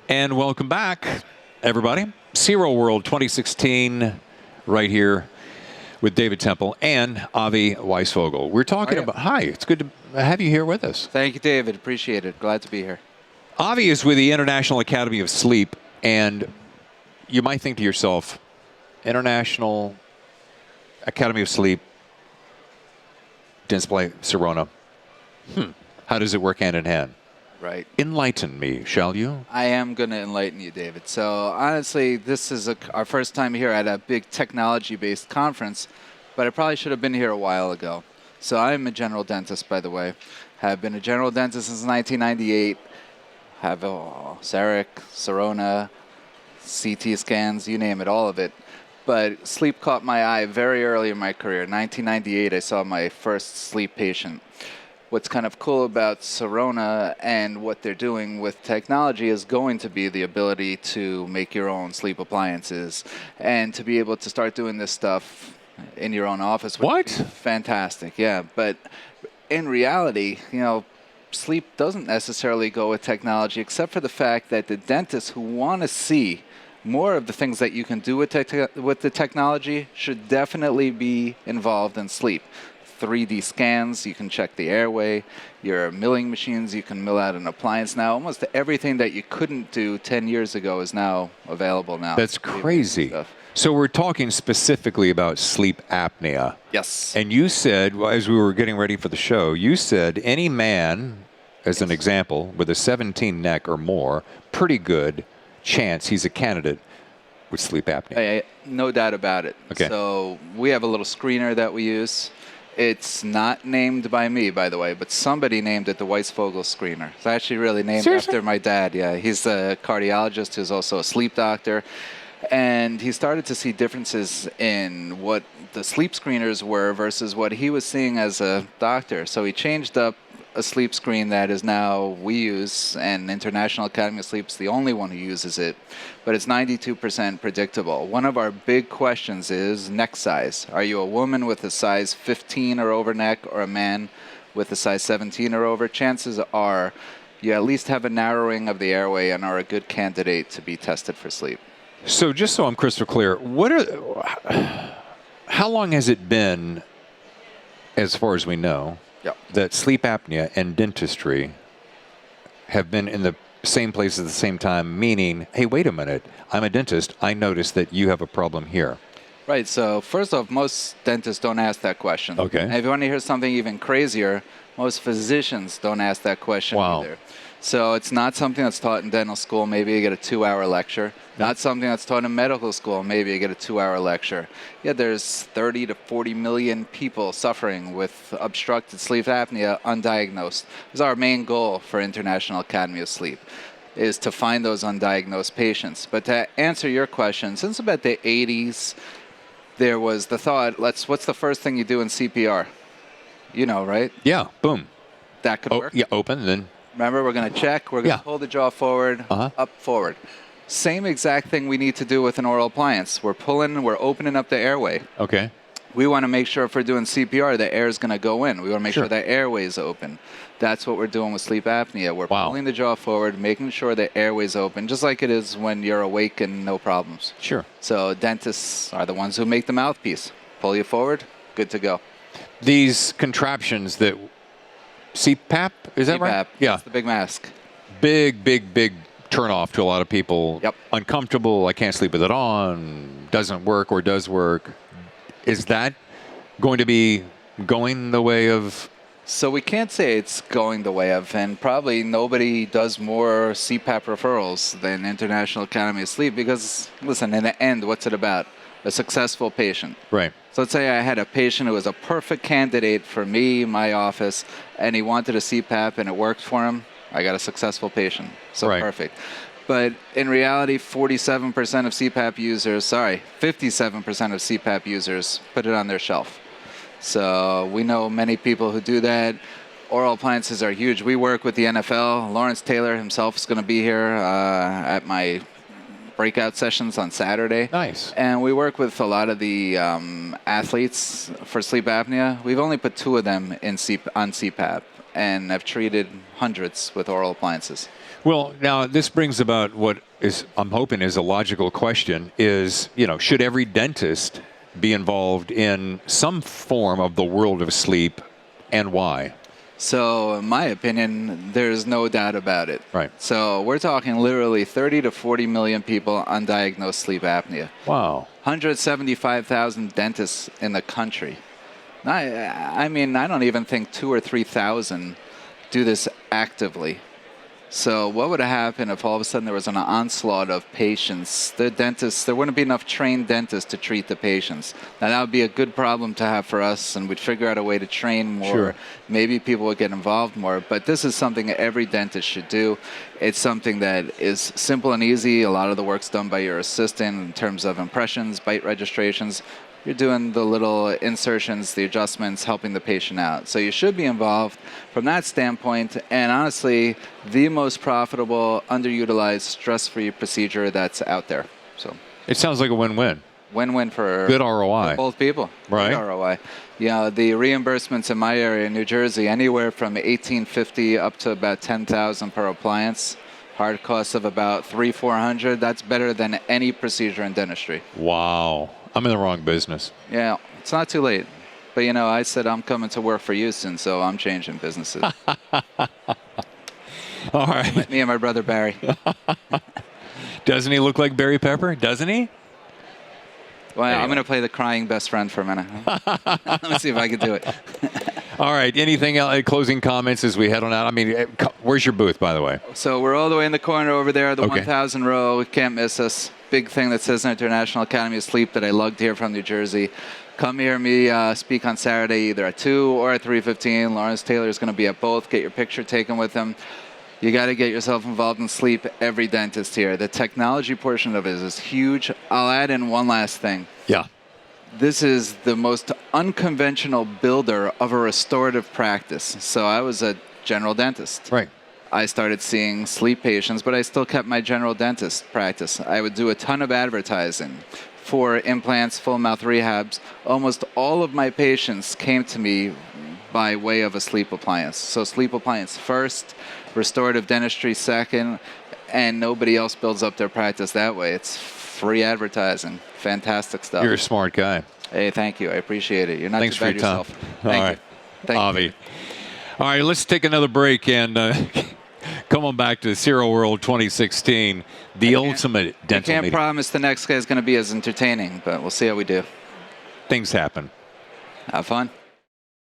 And welcome back, everybody. SIROWORLD 2016, right here with David Temple and Avi Weisfogel. We're talking about, hi, it's good to have you here with us. Thank you, David. Appreciate it. Glad to be here. Avi is with the International Academy of Sleep, and you might think to yourself, International Academy of Sleep, Dentsply, Sirona. How does it work hand in hand? Right. Enlighten me, shall you? I am going to enlighten you, David. So honestly, this is our first time here at a big technology-based conference, but I probably should have been here a while ago. So I'm a general dentist, by the way. Have been a general dentist since 1998. Have CEREC, Sirona, CT scans, you name it, all of it. But sleep caught my eye very early in my career. In 1998, I saw my first sleep patient. What's kind of cool about Sirona and what they're doing with technology is going to be the ability to make your own sleep appliances and to be able to start doing this stuff in your own office. What? Fantastic, yeah. But in reality, you know, sleep doesn't necessarily go with technology, except for the fact that the dentists who want to see more of the things that you can do with the technology should definitely be involved in sleep. 3D scans, you can check the airway. Your milling machines, you can mill out an appliance now. Almost everything that you couldn't do 10 years ago is now available now. That's crazy. So we're talking specifically about sleep apnea. Yes. And you said, well, as we were getting ready for the show, you said any man, as an example, with a 17 neck or more, pretty good chance he's a candidate with sleep apnea. No doubt about it. Okay. So we have a little screener that we use. It's not named by me, by the way, but somebody named it the Weisfogel screener. It's actually really named after my dad. Yeah, he's a cardiologist who's also a sleep doctor. And he started to see differences in what the sleep screeners were versus what he was seeing as a doctor. So he changed up a sleep screen that is now we use, and International Academy of Sleep is the only one who uses it, but it's 92% predictable. One of our big questions is neck size. Are you a woman with a size 15 or over neck or a man with a size 17 or over? Chances are you at least have a narrowing of the airway and are a good candidate to be tested for sleep. So just so I'm crystal clear, how long has it been, as far as we know, that sleep apnea and dentistry have been in the same place at the same time, meaning, hey, wait a minute, I'm a dentist, I noticed that you have a problem here. Right, so first off, most dentists don't ask that question. Okay. And if you want to hear something even crazier, most physicians don't ask that question either. So it's not something that's taught in dental school. Maybe you get a 2-hour lecture. Not something that's taught in medical school. Maybe you get a 2-hour lecture. Yeah, there's 30 to 40 million people suffering with obstructed sleep apnea undiagnosed. This is our main goal for International Academy of Sleep, is to find those undiagnosed patients. But to answer your question, since about the 80s, there was the thought, what's the first thing you do in CPR? You know, right? Yeah, boom. That could work. Yeah, open, then. Remember, we're going to check. We're going to pull the jaw forward, up, forward. Same exact thing we need to do with an oral appliance. We're opening up the airway. Okay. We want to make sure if we're doing CPR, the air is going to go in. We want to make sure the airway is open. That's what we're doing with sleep apnea. We're pulling the jaw forward, making sure the airway is open, just like it is when you're awake and no problems. Sure. So dentists are the ones who make the mouthpiece. Pull you forward, good to go. These contraptions that CPAP, is that right? Yeah. It's the big mask. Big turn off to a lot of people. Yep. Uncomfortable, I can't sleep with it on, doesn't work or does work. Is that going to be going the way of? So we can't say it's going the way of, and probably nobody does more CPAP referrals than International Academy of Sleep because, listen, in the end, what's it about? A successful patient. Right. So let's say I had a patient who was a perfect candidate for me, my office, and he wanted a CPAP and it worked for him. I got a successful patient. So perfect. But in reality, 57% of CPAP users, 57% of CPAP users put it on their shelf. So we know many people who do that. Oral appliances are huge. We work with the NFL. Lawrence Taylor himself is going to be here at my breakout sessions on Saturday. Nice. And we work with a lot of the athletes for sleep apnea. We've only put 2 of them on CPAP, and I've treated hundreds with oral appliances. Well, now this brings about what is, I'm hoping, is a logical question: is, should every dentist be involved in some form of the world of sleep, and why? So, in my opinion, there's no doubt about it. Right. So, we're talking literally 30 to 40 million people undiagnosed sleep apnea. Wow. 175,000 dentists in the country. I mean, I don't even think 2,000 or 3,000 do this actively. So what would have happened if all of a sudden there was an onslaught of patients? The dentists, there wouldn't be enough trained dentists to treat the patients. Now, that would be a good problem to have for us, and we'd figure out a way to train more. Sure. Maybe people would get involved more. But this is something every dentist should do. It's something that is simple and easy. A lot of the work's done by your assistant in terms of impressions, bite registrations. You're doing the little insertions, the adjustments, helping the patient out. So you should be involved from that standpoint. And honestly, the most profitable, underutilized, stress-free procedure that's out there. So it sounds like a win-win. Win-win for good ROI. For both people. Right. Good ROI. The reimbursements in my area, New Jersey, anywhere from $1,850 up to about $10,000 per appliance. Hard costs of about $300-400. That's better than any procedure in dentistry. Wow. I'm in the wrong business. Yeah, it's not too late. But, I said I'm coming to work for Houston, so I'm changing businesses. All right. Me and my brother Barry. Doesn't he look like Barry Pepper? Doesn't he? Well, anyway. I'm going to play the crying best friend for a minute. Let me see if I can do it. All right. Anything else, closing comments as we head on out? I mean, where's your booth, by the way? So we're all the way in the corner over there, the 1,000 row. Can't miss us. Big thing that says International Academy of Sleep that I lugged here from New Jersey. Come hear me speak on Saturday either at 2 or at 3:15. Lawrence Taylor is going to be at both. Get your picture taken with him. You got to get yourself involved in sleep. Every dentist here. The technology portion of it is huge. I'll add in one last thing. Yeah. This is the most unconventional builder of a restorative practice. So I was a general dentist. Right. I started seeing sleep patients, but I still kept my general dentist practice. I would do a ton of advertising for implants, full mouth rehabs. Almost all of my patients came to me by way of a sleep appliance. So sleep appliance first, restorative dentistry second, and nobody else builds up their practice that way. It's free advertising. Fantastic stuff. You're a smart guy. Hey, thank you. I appreciate it. You're not Thanks too bad for your time. yourself. Thank you. Thank Avi. you. All right, let's take another break and come on back to SIROWORLD 2016, the ultimate dental I can't meeting. promise the next guy is going to be as entertaining, but we'll see how we do. Things happen. Have fun.